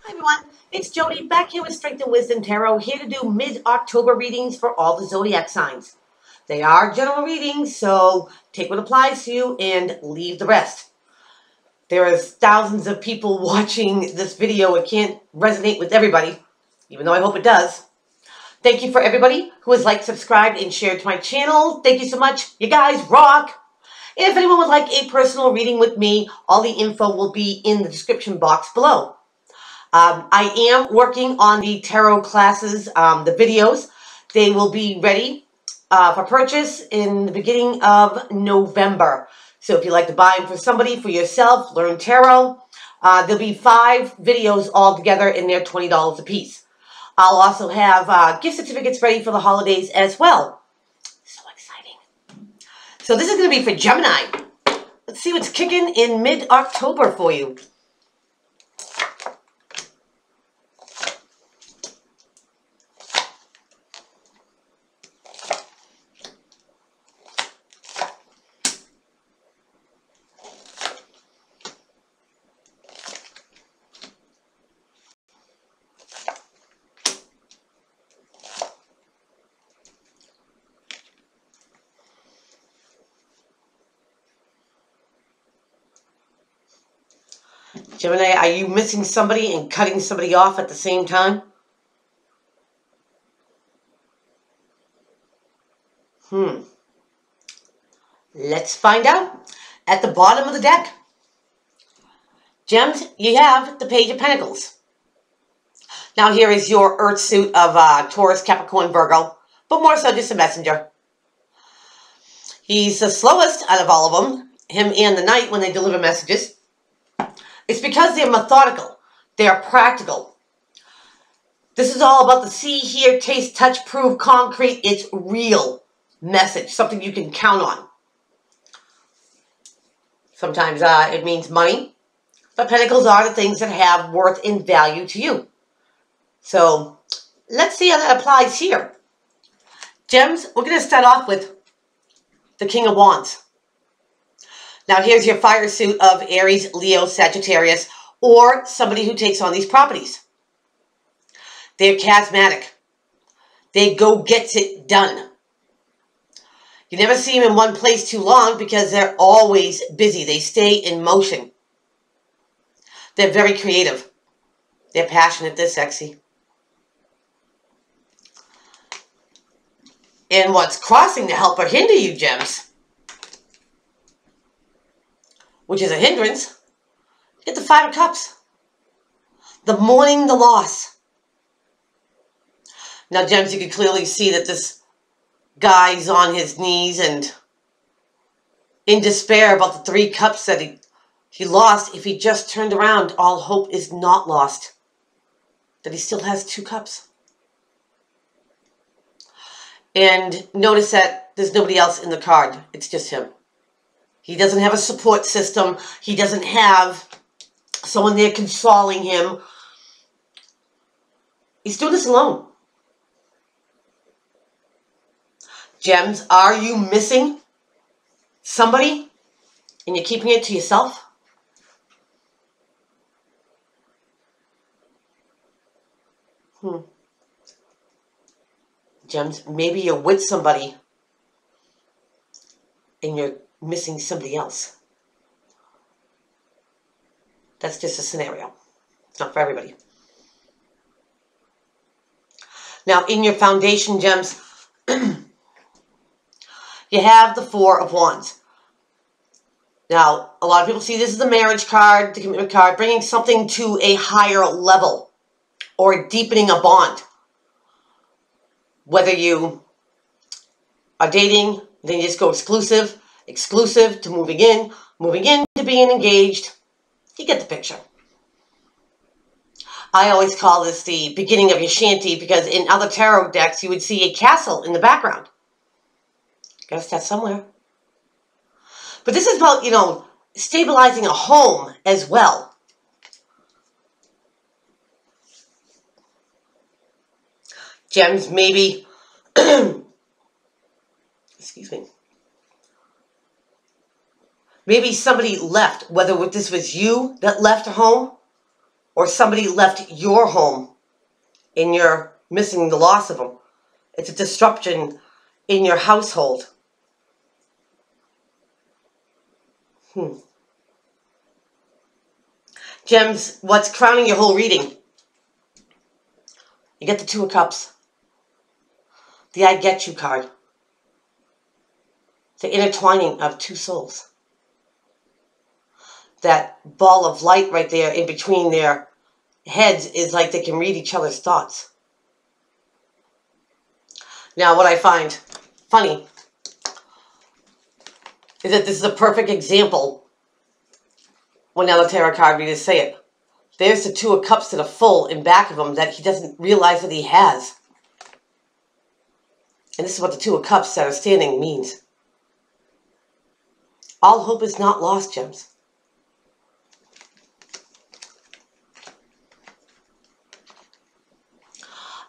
Hi everyone, it's Jody back here with Strength and Wisdom Tarot, here to do mid-October readings for all the zodiac signs. They are general readings, so take what applies to you and leave the rest. There are thousands of people watching this video. It can't resonate with everybody, even though I hope it does. Thank you for everybody who has liked, subscribed, and shared to my channel. Thank you so much. You guys rock. And if anyone would like a personal reading with me, all the info will be in the description box below. I am working on the tarot classes, the videos. They will be ready for purchase in the beginning of November. So if you'd like to buy them for somebody, for yourself, learn tarot, there'll be 5 videos all together and they're $20 a piece. I'll also have gift certificates ready for the holidays as well. So exciting. So this is going to be for Gemini. Let's see what's kicking in mid-October for you. Gemini, are you missing somebody and cutting somebody off at the same time? Let's find out. At the bottom of the deck, Gems, you have the Page of Pentacles. Now here is your Earth suit of Taurus, Capricorn, Virgo, but more so just a messenger. He's the slowest out of all of them, him and the Knight, when they deliver messages. It's because they're methodical. They're practical. This is all about the see, hear, taste, touch, prove, concrete. It's real message, something you can count on. Sometimes it means money, but pentacles are the things that have worth and value to you. So let's see how that applies here. Gems, we're going to start off with the King of Wands. Now here's your fire suit of Aries, Leo, Sagittarius, or somebody who takes on these properties. They're charismatic. They go gets it done. You never see them in one place too long because they're always busy. They stay in motion. They're very creative. They're passionate. They're sexy. And what's crossing to help or hinder you, Gems, which is a hindrance, get the 5 of Cups. The mourning the loss. Now, Gems, you can clearly see that this guy's on his knees and in despair about the 3 cups that he lost. If he just turned around, all hope is not lost. That he still has 2 cups. And notice that there's nobody else in the card. It's just him. He doesn't have a support system. He doesn't have someone there consoling him. He's doing this alone. Gems, are you missing somebody and you're keeping it to yourself? Gems, maybe you're with somebody and you're missing somebody else. That's just a scenario. It's not for everybody. Now, in your foundation, Gems, you have the 4 of Wands. Now, a lot of people see this as the marriage card, the commitment card, bringing something to a higher level or deepening a bond. Whether you are dating, then you just go exclusive, exclusive to moving in to being engaged. You get the picture. I always call this the beginning of your shanty because in other tarot decks you would see a castle in the background. Gotta start somewhere. But this is about, you know, stabilizing a home as well. Gems, maybe, excuse me. Maybe somebody left, whether this was you that left a home or somebody left your home and you're missing the loss of them. It's a disruption in your household. Gems, what's crowning your whole reading? You get the Two of Cups. The I Get You card. The intertwining of two souls. That ball of light right there in between their heads is like they can read each other's thoughts. Now, what I find funny is that this is a perfect example when other tarot card readers say it. There's the Two of Cups to the full in back of him that he doesn't realize that he has. And this is what the Two of Cups that are standing means. All hope is not lost, Gems.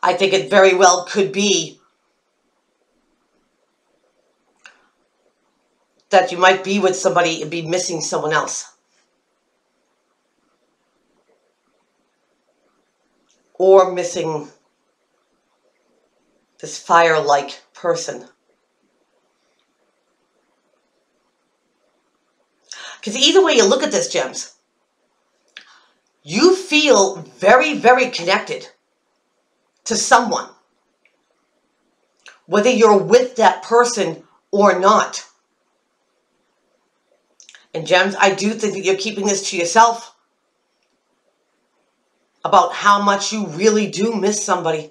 I think it very well could be that you might be with somebody and be missing someone else. Or missing this fire-like person. Because either way you look at this, Gems, you feel very, very connected to someone. Whether you're with that person or not. And Gems, I do think that you're keeping this to yourself about how much you really do miss somebody.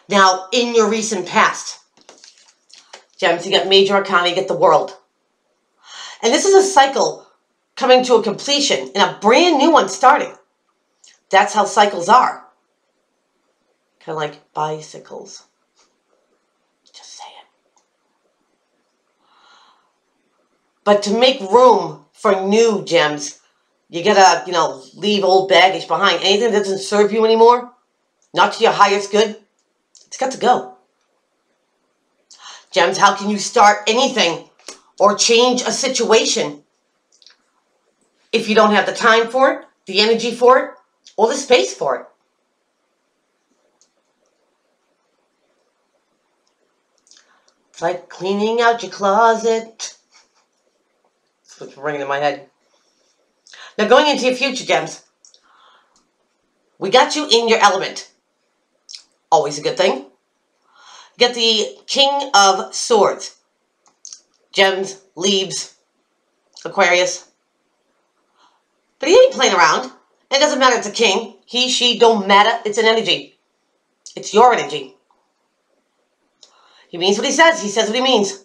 Now, in your recent past, Gems, you get Major Arcana, you get the World. And this is a cycle coming to a completion and a brand new one starting. That's how cycles are. Kind of like bicycles. Just saying. But to make room for new, Gems, you gotta, leave old baggage behind. Anything that doesn't serve you anymore, not to your highest good, it's got to go. Gems, how can you start anything or change a situation if you don't have the time for it, the energy for it, or the space for it? It's like cleaning out your closet. That's what's ringing in my head. Now, going into your future, Gems, we got you in your element. Always a good thing. You get the King of Swords. Gems, leaves, Aquarius. But he ain't playing around. It doesn't matter, it's a king. He, she, don't matter. It's an energy. It's your energy. He means what he says. He says what he means.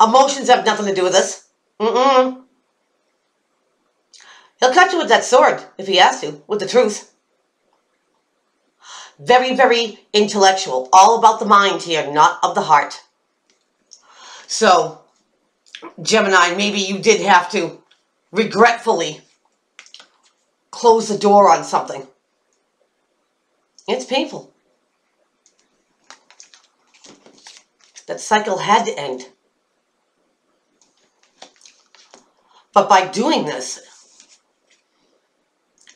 Emotions have nothing to do with this. He'll cut you with that sword, if he has to, with the truth. Very, very intellectual. All about the mind here, not of the heart. So, Gemini, maybe you did have to regretfully close the door on something. It's painful. That cycle had to end. But by doing this,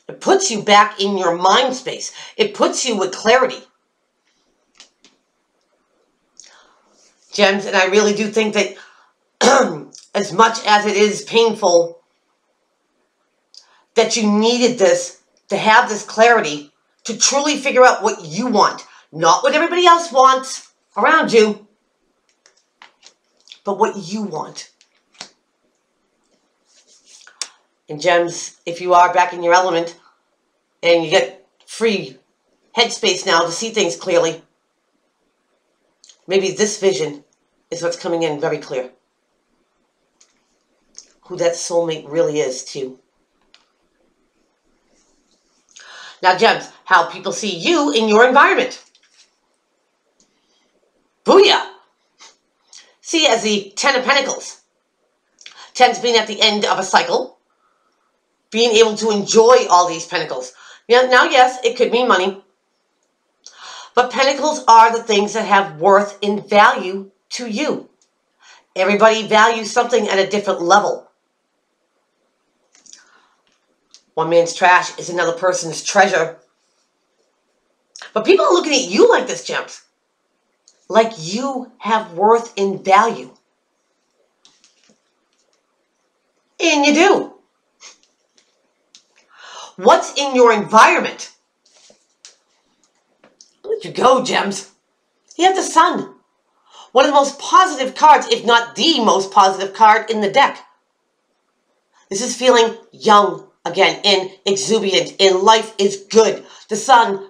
it puts you back in your mind space. It puts you with clarity. Gems, and I really do think that as much as it is painful that you needed this to have this clarity to truly figure out what you want. Not what everybody else wants around you, but what you want. And Gems, if you are back in your element and you get free headspace now to see things clearly, maybe this vision is what's coming in very clear. Who that soulmate really is too. Now, Gems, how people see you in your environment. Booyah! See, as the Ten of Pentacles. Tens being at the end of a cycle. Being able to enjoy all these pentacles. Now, yes, it could mean money. But pentacles are the things that have worth and value to you. Everybody values something at a different level. One man's trash is another person's treasure. But people are looking at you like this, Gems. Like you have worth and value. And you do. What's in your environment? Let you go, Gems. You have the Sun. One of the most positive cards, if not the most positive card in the deck. This is feeling young again and exuberant, and life is good. The Sun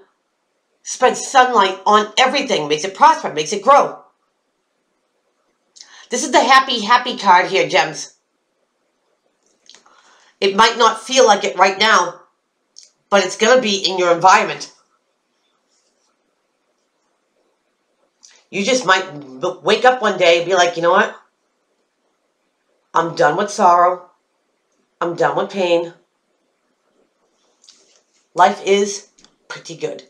spreads sunlight on everything, makes it prosper, makes it grow. This is the happy, happy card here, Gems. It might not feel like it right now, but it's going to be in your environment. You just might wake up one day and be like, you know what? I'm done with sorrow. I'm done with pain. Life is pretty good.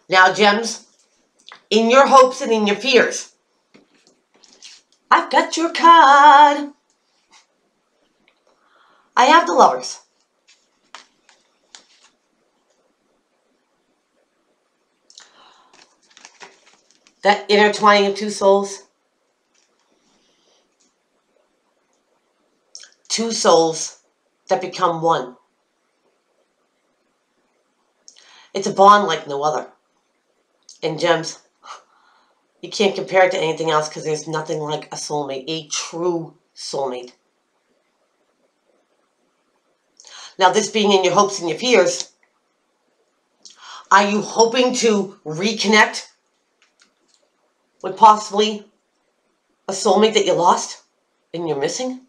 Now, Gems, in your hopes and in your fears, I've got your card. I have the Lovers. That intertwining of two souls. Two souls that become one. It's a bond like no other. And Gems, you can't compare it to anything else because there's nothing like a soulmate, a true soulmate. Now, this being in your hopes and your fears, are you hoping to reconnect with possibly a soulmate that you lost and you're missing?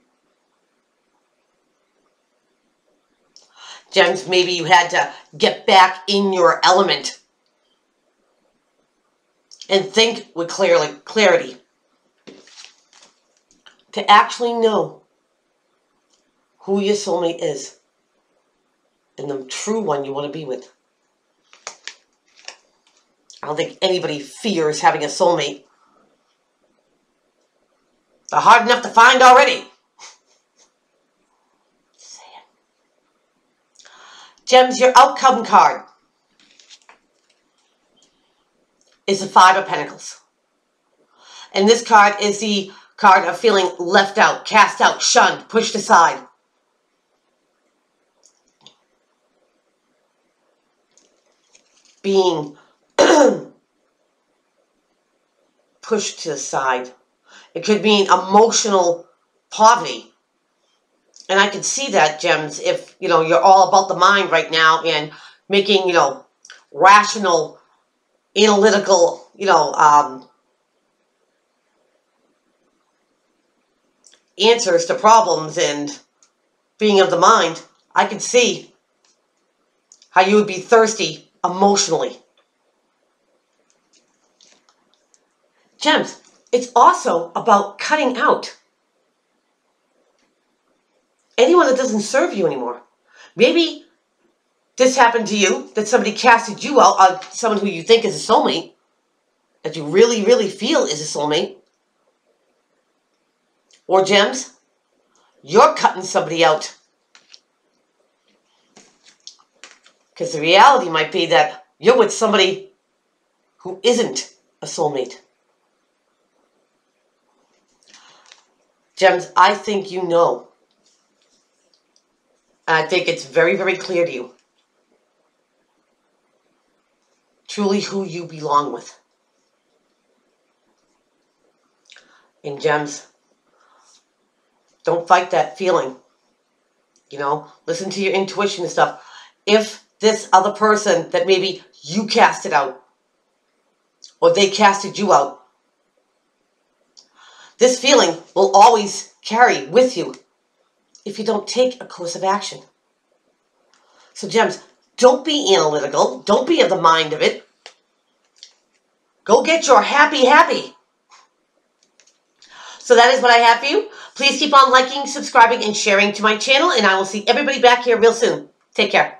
Gems, maybe you had to get back in your element and think with clarity to actually know who your soulmate is and the true one you want to be with. I don't think anybody fears having a soulmate. They're hard enough to find already. Gems, your outcome card is the Five of Pentacles. And this card is the card of feeling left out, cast out, shunned, pushed aside. Being pushed to the side. It could mean emotional poverty. And I can see that, Gems, if, you're all about the mind right now and making, rational, analytical, answers to problems and being of the mind, I can see how you would be thirsty emotionally. Gems, it's also about cutting out anyone that doesn't serve you anymore. Maybe this happened to you, that somebody casted you out on someone who you think is a soulmate, that you really, really feel is a soulmate. Or, Gems, you're cutting somebody out. Because the reality might be that you're with somebody who isn't a soulmate. Gems, I think you know. And I think it's very, very clear to you. Truly who you belong with. And Gems, don't fight that feeling. Listen to your intuition and stuff. If this other person that maybe you casted out, or they casted you out, this feeling will always carry with you if you don't take a course of action. So, Gems, don't be analytical. Don't be of the mind of it. Go get your happy, happy. So that is what I have for you. Please keep on liking, subscribing, and sharing to my channel, and I will see everybody back here real soon. Take care.